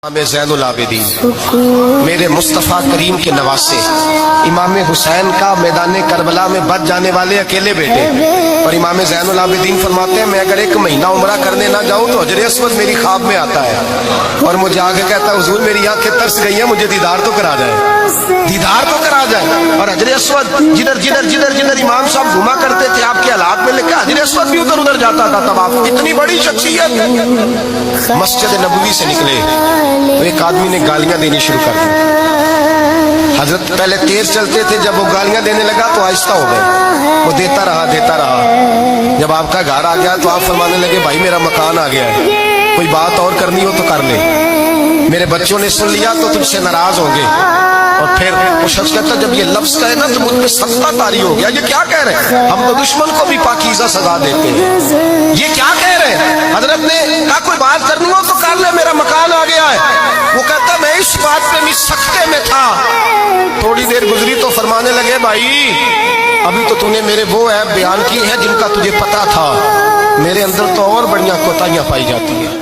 इमाम ज़ैनुल आबिदीन मेरे मुस्तफ़ा करीम के नवासे, इमाम हुसैन का मैदान करबला में बच जाने वाले अकेले बेटे। और इमाम ज़ैनुल आबिदीन फरमाते हैं, मैं अगर एक महीना उम्रा करने ना जाऊं तो हजर अस्वद मेरी ख्वाब में आता है और मुझे आगे कहता है, हुजूर मेरी आंखें तरस गई हैं, मुझे दीदार तो करा जाए, दीदार तो करा जाए। और हजर अस्वद जिधर जिधर जिधर जिधर इमाम साहब घुमा करते थे आपके हालात में लिखा, हजर अस्वद भी उधर उधर जाता था। तवाफ, इतनी बड़ी शख्सियत। मस्जिद नबवी से निकले तो एक आदमी ने गालियां देनी शुरू कर दी। हजरत पहले तेज चलते थे, जब वो गालियां देने लगा तो आहिस्ता हो गए। वो देता रहा। जब आपका घर आ गया तो आप फरमाने लगे, भाई मेरा मकान आ गया है, कोई बात और करनी हो तो कर ले, मेरे बच्चों ने सुन लिया तो तुझसे नाराज होंगे। और फिर वो शख्स कहता, जब ये लफ्ज कहे ना तो मुझ पे सख्ता तारी हो गया, ये क्या कह रहे हैं, हम तो दुश्मन को भी पाकीज़ा सजा देते हैं, ये क्या कह रहे हैं। हजरत ने कहा, कोई बात करनी हो तो कर ले, मेरा मकान आ गया है। वो कहता, मैं इस बात पे भी सख्ते में था। थोड़ी देर गुजरी तो फरमाने लगे, भाई अभी तो तूने मेरे वो ऐप बयान किए हैं जिनका तुझे पता था, मेरे अंदर तो और बढ़िया कोताहियां पाई जाती है।